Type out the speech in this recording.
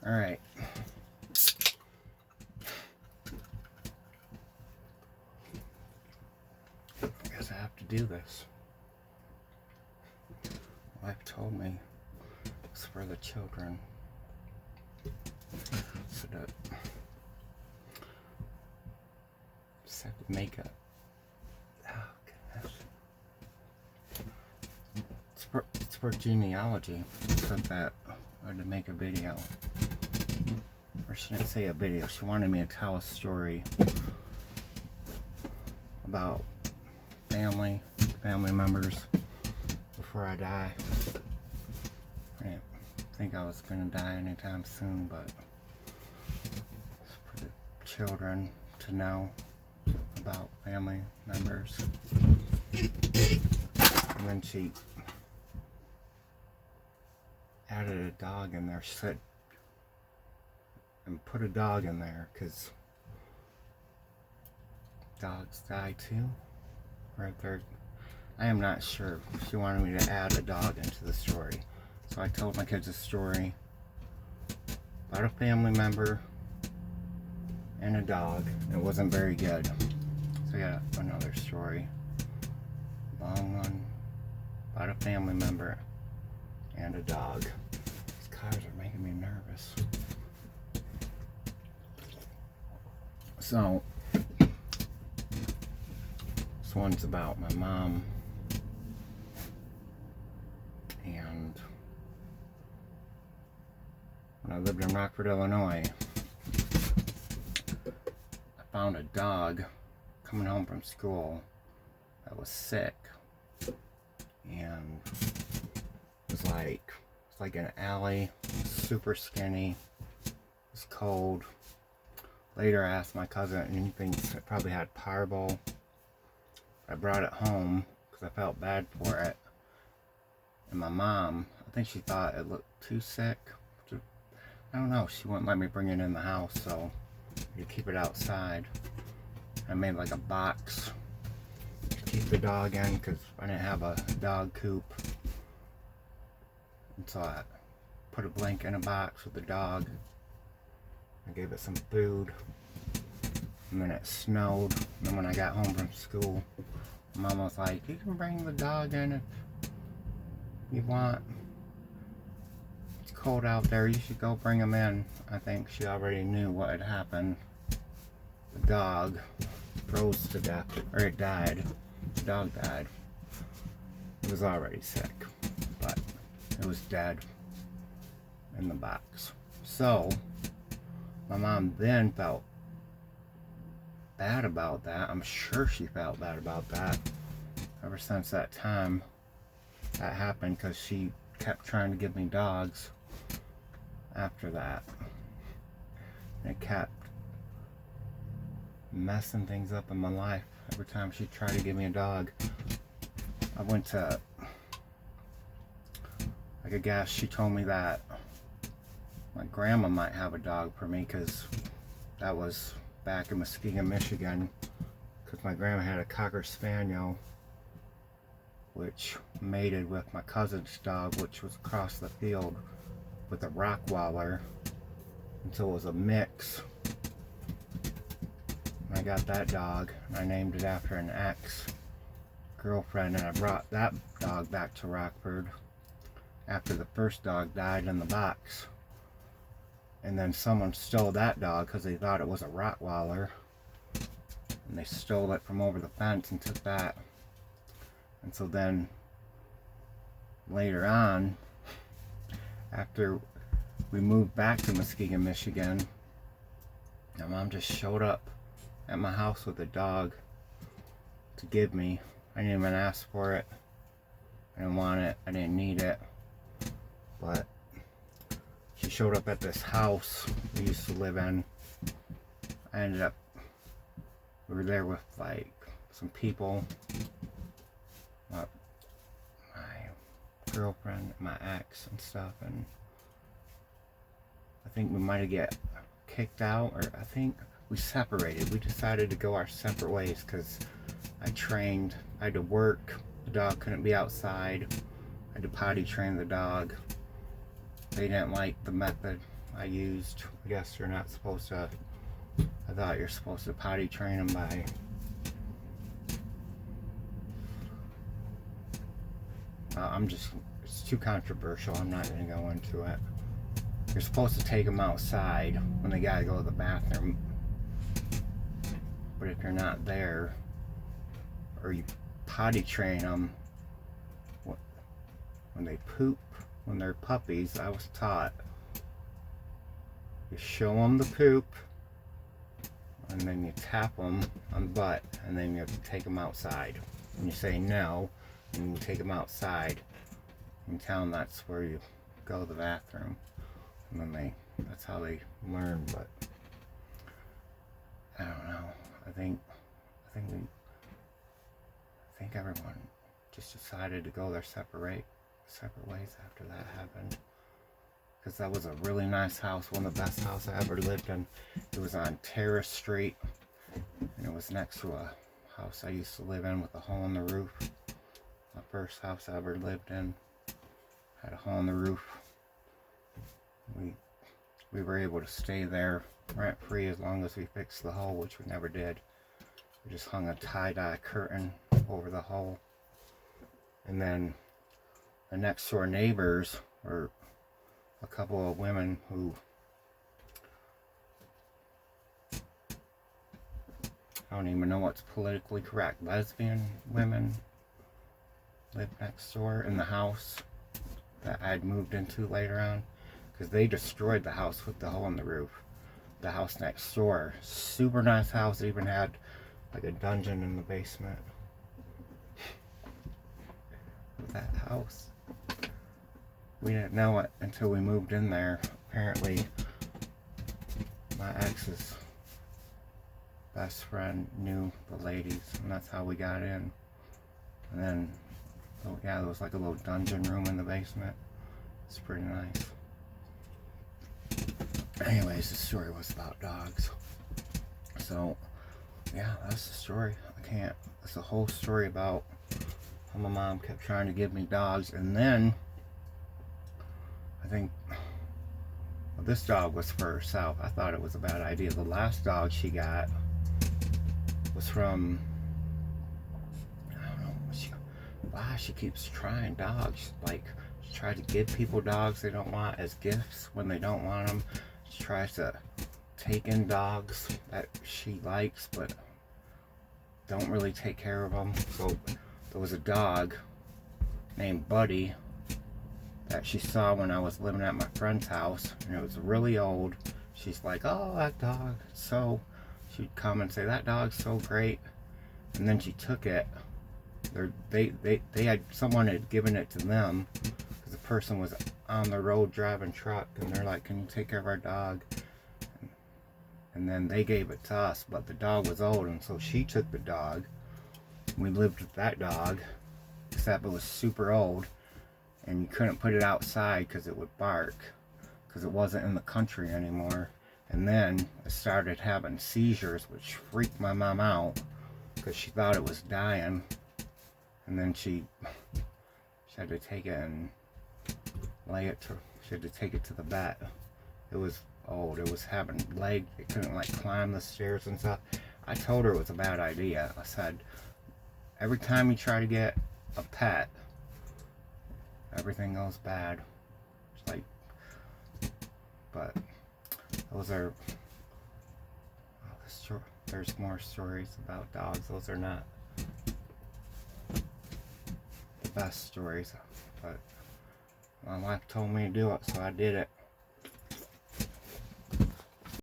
Alright. I guess I have to do this. Wife told me it's for the children. So that just have to make a it's for genealogy. So that I had to make a video. Or she didn't say a video. She wanted me to tell a story about family members before I die. I didn't think I was gonna die anytime soon, but it's for the children to know about family members. And then she added a dog in there. She said, and put a dog in there because dogs die too. Right there. I am not sure. She wanted me to add a dog into the story. So I told my kids a story about a family member and a dog. It wasn't very good. So I got another story. Long one. About a family member and a dog. These cars are making me nervous. So this one's about my mom and when I lived in Rockford, Illinois, I found a dog coming home from school that was sick, and it was like an alley, super skinny, it was cold. Later I asked my cousin, and he thinks it probably had parvo. I brought it home because I felt bad for it. And my mom, I think she thought it looked too sick. I don't know, she wouldn't let me bring it in the house, so you keep it outside. I made like a box to keep the dog in because I didn't have a dog coop. And so I put a blanket in a box with the dog. I gave it some food. And then it snowed. And then when I got home from school, Mom was like, you can bring the dog in if you want. It's cold out there. You should go bring him in. I think she already knew what had happened. The dog froze to death. Or it died. The dog died. It was already sick. But it was dead in the box. So my mom then felt bad about that. I'm sure she felt bad about that ever since that time that happened, because she kept trying to give me dogs after that. And it kept messing things up in my life. Every time she tried to give me a dog, I went to, like, I guess she told me that my grandma might have a dog for me, because that was back in Muskegon, Michigan, because my grandma had a Cocker Spaniel which mated with my cousin's dog, which was across the field, with a Rottweiler, until it was a mix. And I got that dog, and I named it after an ex-girlfriend, and I brought that dog back to Rockford after the first dog died in the box. And then someone stole that dog because they thought it was a Rottweiler, and they stole it from over the fence and took that. And so then later on, after we moved back to Muskegon, Michigan, my mom just showed up at my house with a dog to give me. I didn't even ask for it. I didn't want it. I didn't need it. But she showed up at this house we used to live in. I ended up, we were there with like some people. My girlfriend, my ex and stuff, and I think we might have get kicked out, or I think we separated. We decided to go our separate ways because I had to work, the dog couldn't be outside, I had to potty train the dog. They didn't like the method I used. I guess you're not supposed to, I thought you're supposed to potty train them by, it's too controversial. I'm not going to go into it. You're supposed to take them outside when they gotta go to the bathroom. But if you're not there, or you potty train them when they poop, when they're puppies, I was taught you show them the poop, and then you tap them on the butt, and then you have to take them outside. And you say no, and you take them outside, and tell them that's where you go to the bathroom. And then that's how they learn. But I don't know. I think everyone just decided to go their separate ways after that happened. Because that was a really nice house, one of the best houses I ever lived in. It was on Terrace Street, and it was next to a house I used to live in with a hole in the roof. My first house I ever lived in had a hole in the roof. We were able to stay there rent free as long as we fixed the hole, which we never did. We just hung a tie-dye curtain over the hole. And then the next door neighbors were a couple of women who, I don't even know what's politically correct, lesbian women lived next door in the house that I'd moved into later on, because they destroyed the house with the hole in the roof. The house next door, super nice house, it even had like a dungeon in the basement. That house, we didn't know it until we moved in there. Apparently my ex's best friend knew the ladies, and that's how we got in. And then, oh yeah, there was like a little dungeon room in the basement. It's pretty nice. Anyways, the story was about dogs. So yeah, that's the story. It's a whole story about how my mom kept trying to give me dogs. And then I think, well, this dog was for herself. I thought it was a bad idea. The last dog she got was from, I don't know, why she keeps trying dogs. Like, she tried to give people dogs they don't want as gifts when they don't want them. She tries to take in dogs that she likes but don't really take care of them. So there was a dog named Buddy that she saw when I was living at my friend's house, and it was really old. She's like, oh, that dog, so she'd come and say, that dog's so great. And then she took it. Someone had given it to them because the person was on the road driving truck, and they're like, can you take care of our dog? And then they gave it to us, but the dog was old, and so she took the dog. We lived with that dog, except it was super old, and you couldn't put it outside because it would bark, because it wasn't in the country anymore. And then it started having seizures, which freaked my mom out because she thought it was dying. And then she had to take it and she had to take it to the vet. It was old. It was having legs. It couldn't like climb the stairs and stuff. I told her it was a bad idea. I said, every time you try to get a pet, everything goes bad. It's like, but those are, there's more stories about dogs. Those are not the best stories, but my wife told me to do it, so I did it.